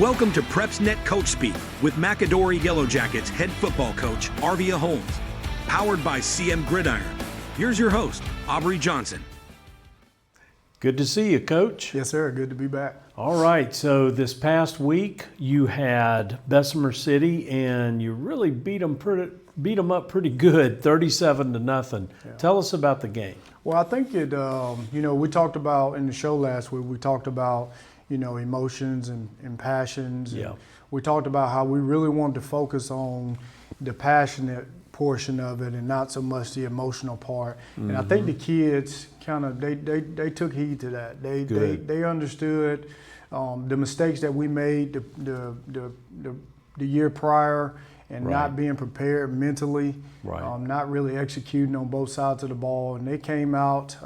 Welcome to PrepsNet Coach Speak with McAdory Yellow Jackets head football coach Aryvia Holmes. Powered by CM Gridiron. Here's your host, Aubrey Johnson. Good to see you, Coach. Yes, sir. Good to be back. All right, so this past week you had Bessemer City and you really beat them up pretty good, 37-0. Yeah. Tell us about the game. Well, I think it, we talked about in the show last week, we talked about, emotions and passions. Yeah. And we talked about how we really wanted to focus on the passionate portion of it and not so much the emotional part. Mm-hmm. And I think the kids kind of, they took heed to that. They understood the mistakes that we made the year prior and not being prepared mentally, not really executing on both sides of the ball. And they came out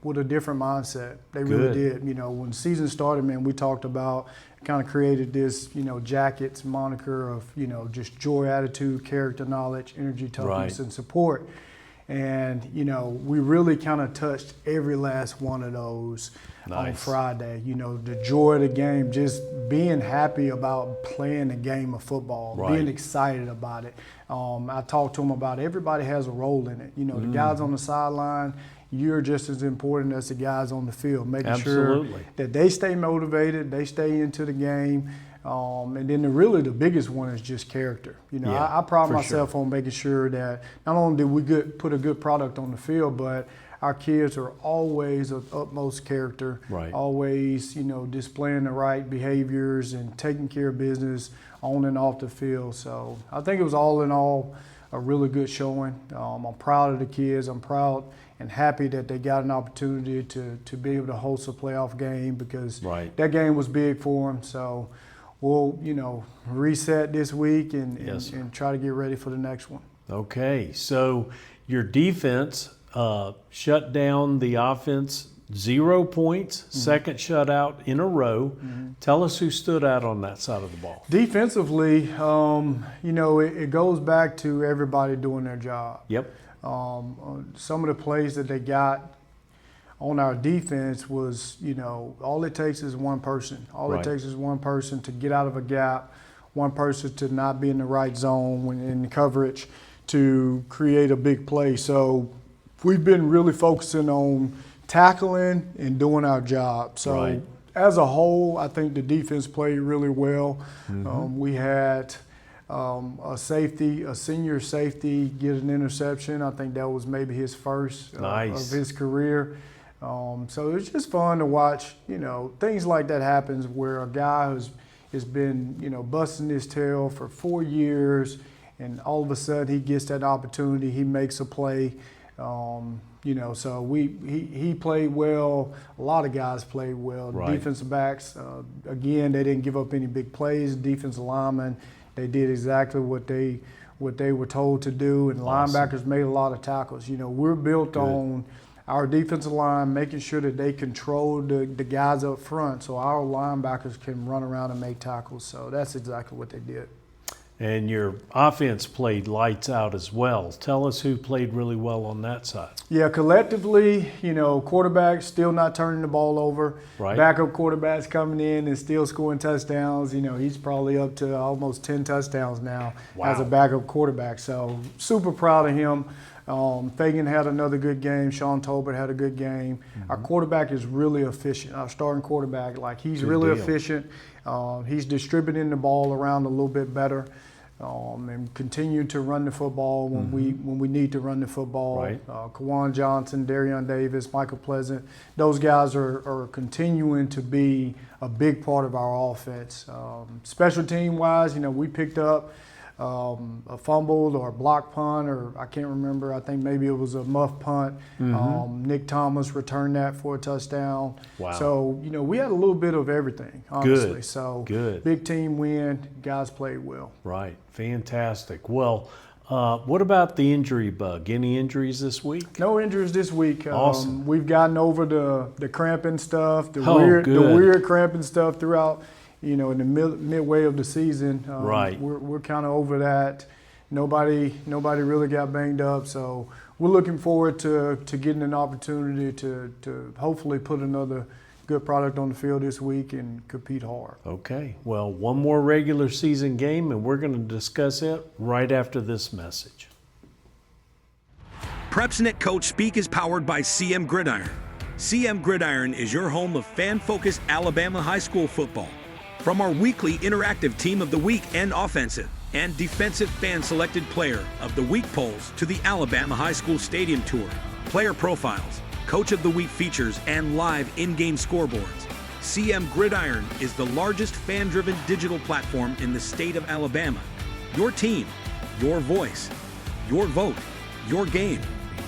with a different mindset. They really did. When the season started, man, we talked about, kind of created this, Jackets moniker of, just joy, attitude, character, knowledge, energy, toughness, and support. And, we really kind of touched every last one of those on Friday. The joy of the game, just being happy about playing the game of football, being excited about it. I talked to them about everybody has a role in it. The guys on the sideline, you're just as important as the guys on the field, making sure that they stay motivated, they stay into the game. And then the biggest one is just character. I pride myself on making sure that not only do we put a good product on the field, but our kids are always of utmost character, always, displaying the right behaviors and taking care of business on and off the field. So I think it was all in all a really good showing. I'm proud of the kids. I'm proud and happy that they got an opportunity to be able to host a playoff game because that game was big for them. So we'll, reset this week and try to get ready for the next one. Okay, so your defense shut down the offense 0 points, second shutout in a row. Tell us who stood out on that side of the ball. Defensively, it goes back to everybody doing their job. Yep. Some of the plays that they got on our defense was, all it takes is one person. All it takes is one person to get out of a gap, one person to not be in the right zone when in coverage to create a big play. So we've been really focusing on tackling and doing our job. So as a whole, I think the defense played really well. We had a senior safety get an interception. I think that was maybe his first of his career. So it was just fun to watch, things like that happens where a guy has been, busting his tail for 4 years and all of a sudden he gets that opportunity, he makes a play. So he played well. A lot of guys played well. The defensive backs, again, they didn't give up any big plays. Defensive linemen, they did exactly what they were told to do, and linebackers made a lot of tackles. We're built on our defensive line making sure that they control the guys up front so our linebackers can run around and make tackles. So that's exactly what they did. And your offense played lights out as well. Tell us who played really well on that side. Yeah, collectively, quarterbacks still not turning the ball over. Backup quarterbacks coming in and still scoring touchdowns. He's probably up to almost 10 touchdowns now as a backup quarterback. So super proud of him. Fagan had another good game. Sean Tolbert had a good game. Our quarterback is really efficient. Our starting quarterback, he's really efficient. He's distributing the ball around a little bit better. And continue to run the football when we need to run the football. Kawan Johnson, Darion Davis, Michael Pleasant, those guys are continuing to be a big part of our offense. Special team wise, we picked up a fumbled or a block punt, or I can't remember. I think maybe it was a muff punt. Nick Thomas returned that for a touchdown. So, we had a little bit of everything, honestly. So, big team win. Guys played well. Fantastic. Well, what about the injury bug? Any injuries this week? No injuries this week. Awesome. We've gotten over the cramping stuff, the weird cramping stuff throughout. In the midway of the season, we're kind of over that. Nobody really got banged up, so we're looking forward to getting an opportunity to hopefully put another good product on the field this week and compete hard. Okay, well, one more regular season game, and we're going to discuss it right after this message. PrepsNet Coach Speak is powered by CM Gridiron. CM Gridiron is your home of fan-focused Alabama high school football. From our weekly interactive Team of the Week and Offensive and Defensive Fan-Selected Player of the Week polls to the Alabama High School Stadium Tour, player profiles, Coach of the Week features, and live in-game scoreboards, CM Gridiron is the largest fan-driven digital platform in the state of Alabama. Your team, your voice, your vote, your game.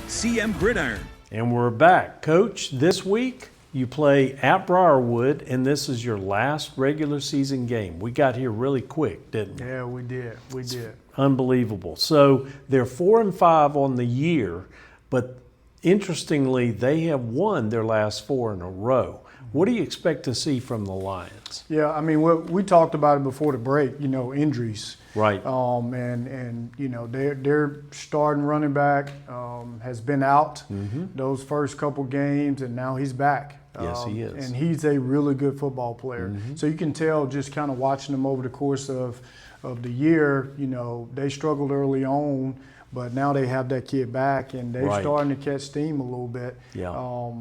CM Gridiron. And we're back. Coach, this week you play at Briarwood, and this is your last regular season game. We got here really quick, didn't we? Yeah, we did. We did. Unbelievable. So they're 4-5 on the year, but interestingly, they have won their last 4 in a row. What do you expect to see from the Lions? Yeah, I mean, we talked about it before the break, injuries. Right. And their starting running back has been out those first couple games, and now he's back. Yes, he is. And he's a really good football player. So you can tell just kind of watching them over the course of the year, they struggled early on, but now they have that kid back, and they're starting to catch steam a little bit. Yeah.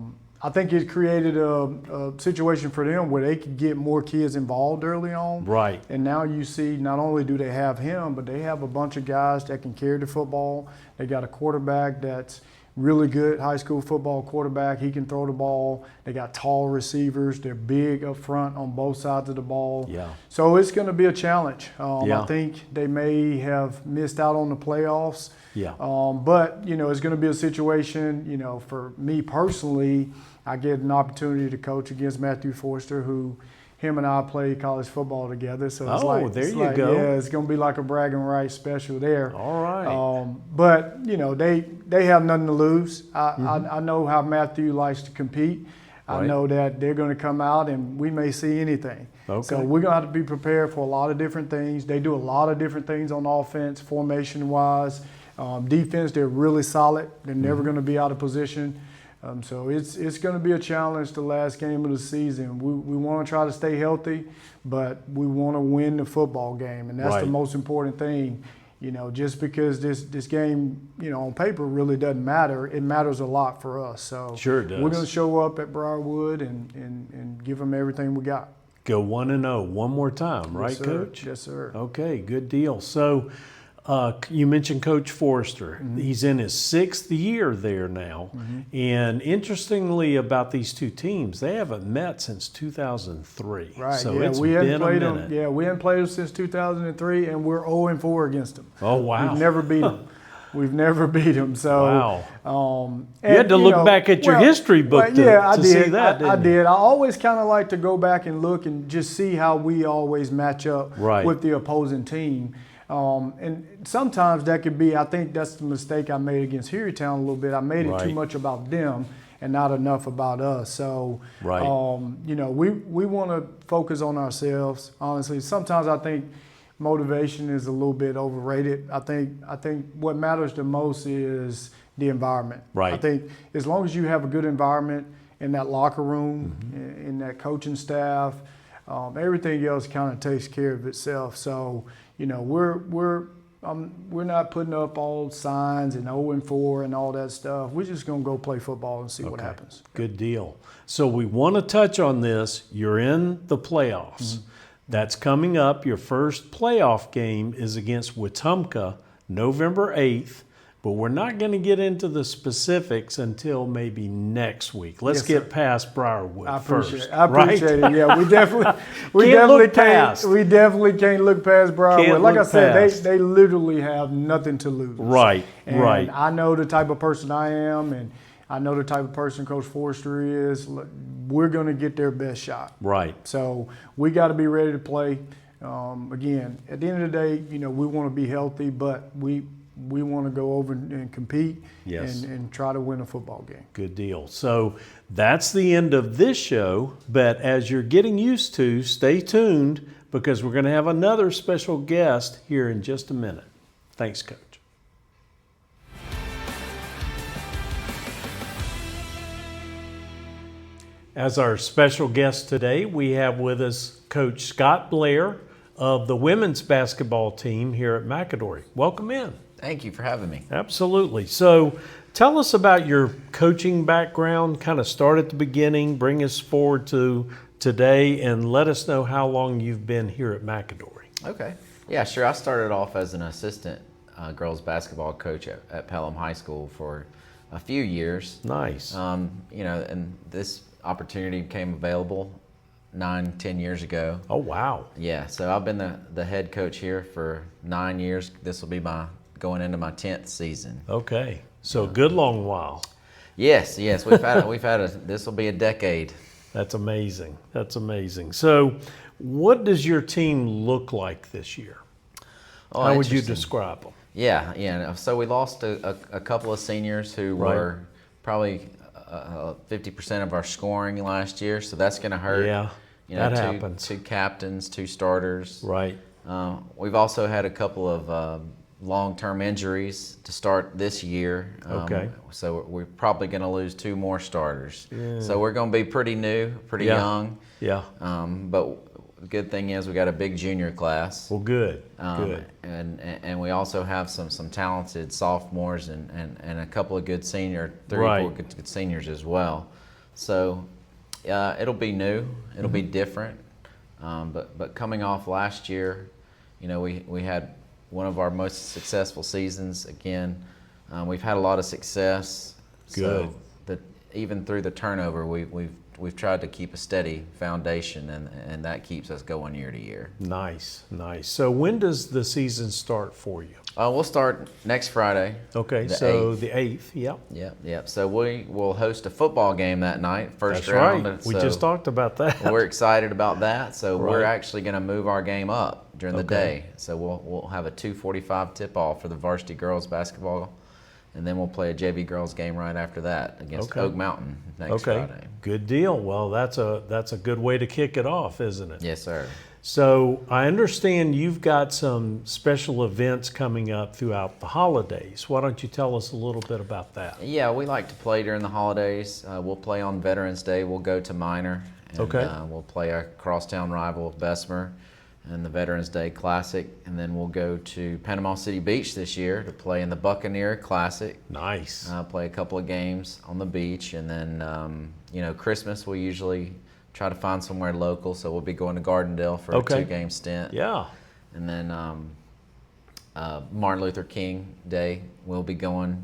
I think it created a situation for them where they could get more kids involved early on. Right. And now you see not only do they have him, but they have a bunch of guys that can carry the football. They got a quarterback that's really good, high school football quarterback. He can throw the ball. They got tall receivers. They're big up front on both sides of the ball. Yeah. So it's going to be a challenge. Yeah. I think they may have missed out on the playoffs. Yeah. But, it's going to be a situation, for me personally, I get an opportunity to coach against Matthew Forster, who him and I played college football together. So it's there you go. Yeah, it's going to be like a bragging rights special there. All right. But, they have nothing to lose. I know how Matthew likes to compete. Right. I know that they're going to come out and we may see anything. Okay. So we're going to have to be prepared for a lot of different things. They do a lot of different things on offense, formation-wise. Defense, they're really solid. They're never going to be out of position. So it's going to be a challenge the last game of the season. We want to try to stay healthy, but we want to win the football game, and that's the most important thing. Just because this game, on paper really doesn't matter, it matters a lot for us. So sure it does. We're going to show up at Briarwood and give them everything we got. Go 1-0 one more time, right, Yes, sir. Coach? Yes, sir. Okay, good deal. So you mentioned Coach Forster. He's in his 6th year there now. And interestingly about these two teams, they haven't met since 2003. Right. So yeah, it's we been hadn't played a minute. them. Yeah, we hadn't played them since 2003, and we're 0-4 against them. Oh, wow. We've never beat them. We've never beat them. So, wow. You had to look back at your history book to see that, didn't I you? did. I always kind of like to go back and look and just see how we always match up with the opposing team. And sometimes that could be, I think that's the mistake I made against Harrytown a little bit. I made it too much about them and not enough about us. So, we want to focus on ourselves, honestly. Sometimes I think motivation is a little bit overrated. I think what matters the most is the environment. Right. I think as long as you have a good environment in that locker room, in that coaching staff, everything else kind of takes care of itself. So, we're not putting up all signs and 0-4 and all that stuff. We're just going to go play football and see what happens. Good deal. So we want to touch on this. You're in the playoffs. That's coming up. Your first playoff game is against Wetumpka, November 8th. But we're not going to get into the specifics until maybe next week. Let's get past Briarwood first. I appreciate it. Yeah, we definitely can't look past Briarwood. Like I said, they literally have nothing to lose. Right. And I know the type of person I am, and I know the type of person Coach Forster is. We're going to get their best shot. Right. So we got to be ready to play. Again, at the end of the day, we want to be healthy, but we want to go over and compete and try to win a football game. Good deal. So that's the end of this show, but as you're getting used to, stay tuned because we're going to have another special guest here in just a minute. Thanks, Coach. As our special guest today, we have with us Coach Scott Blair of the women's basketball team here at McAdory. Welcome in. Thank you for having me. Absolutely. So tell us about your coaching background, kind of start at the beginning, bring us forward to today, and let us know how long you've been here at McAdory. Okay. Yeah, sure. I started off as an assistant girls basketball coach at Pelham High School for a few years. Nice. And this opportunity became available 9-10 years ago. Oh, wow. Yeah, so I've been the head coach here for 9 years. This will be going into my 10th season. Okay. So a good long while. Yes. This will be a decade. That's amazing. That's amazing. So what does your team look like this year? Oh, how would you interesting. describe them? Yeah. So we lost a couple of seniors who were probably 50% of our scoring last year, so that's going to hurt. Yeah, that happens. Two captains, two starters. Right. We've also had a couple of long-term injuries to start this year. Okay. So we're probably going to lose 2 more starters. Yeah. So we're going to be pretty new, pretty young. Yeah. But the good thing is we got a big junior class. Well, good. Good. And we also have some talented sophomores and a couple of good senior, 3 Right. or 4 good seniors as well. So it'll be new, it'll be different. But coming off last year, we had one of our most successful seasons again. We've had a lot of success. Good. So that even through the turnover, we've tried to keep a steady foundation, and that keeps us going year to year. Nice. So when does the season start for you? We'll start next Friday. Okay, the so 8th. the 8th, yep. Yep. So we will host a football game that night, first That's round. right. So We just talked about that. we're excited about that. So we're Right. actually going to move our game up during the Okay. day. So we'll have a 2:45 tip-off for the varsity girls basketball, and then we'll play a JV girls game right after that against Okay. Oak Mountain next Okay, Friday. good deal. Well, that's a good way to kick it off, isn't it? Yes, sir. So I understand you've got some special events coming up throughout the holidays. Why don't you tell us a little bit about that? Yeah, we like to play during the holidays. We'll play on Veterans Day. We'll go to Minor. And, Okay. We'll play our crosstown rival, Bessemer, and the Veterans Day Classic. And then we'll go to Panama City Beach this year to play in the Buccaneer Classic. Nice. Play a couple of games on the beach. And then, Christmas we usually try to find somewhere local. So we'll be going to Gardendale for Okay. a 2-game stint. Yeah. And then Martin Luther King Day, we'll be going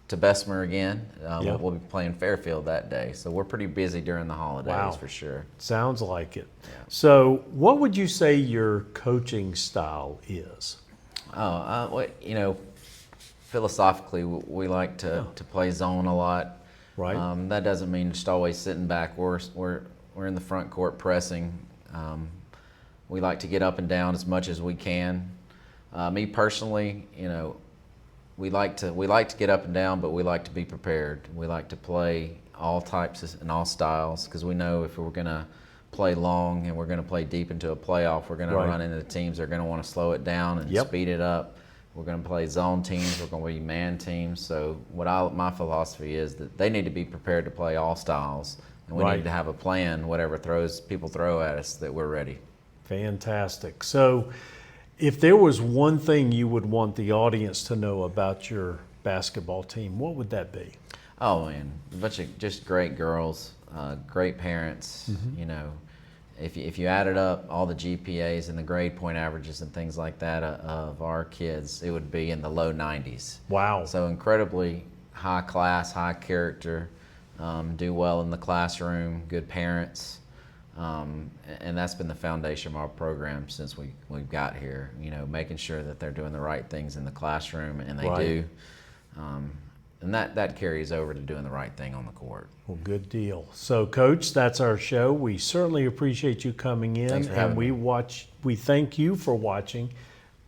to Bessemer again. Yeah. We'll be playing Fairfield that day. So we're pretty busy during the holidays Wow. for sure. Sounds like it. Yeah. So what would you say your coaching style is? Philosophically, we like to play zone a lot. Right. That doesn't mean just always sitting back. We're in the front court pressing. We like to get up and down as much as we can. Me personally, we like to get up and down, but we like to be prepared. We like to play all types and all styles because we know if we're going to play long and we're going to play deep into a playoff, we're going to run into teams that are going to want to slow it down and speed it up. We're going to play zone teams. We're going to be man teams. So my philosophy is that they need to be prepared to play all styles, and we need to have a plan. Whatever people throw at us, that we're ready. Fantastic. So if there was one thing you would want the audience to know about your basketball team, what would that be? Oh man, a bunch of just great girls, great parents. If you added up all the GPAs and the grade point averages and things like that of our kids, it would be in the low 90s. Wow. So incredibly high class, high character, do well in the classroom, good parents. And that's been the foundation of our program since we've got here, making sure that they're doing the right things in the classroom, and they do. And that carries over to doing the right thing on the court. Well, good deal. So, Coach, that's our show. We certainly appreciate you coming in. Thanks for having me. We thank you for watching.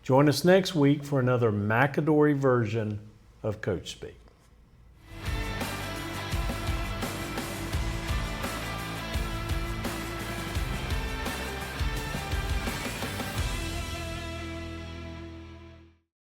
Join us next week for another McAdory version of Coach Speak.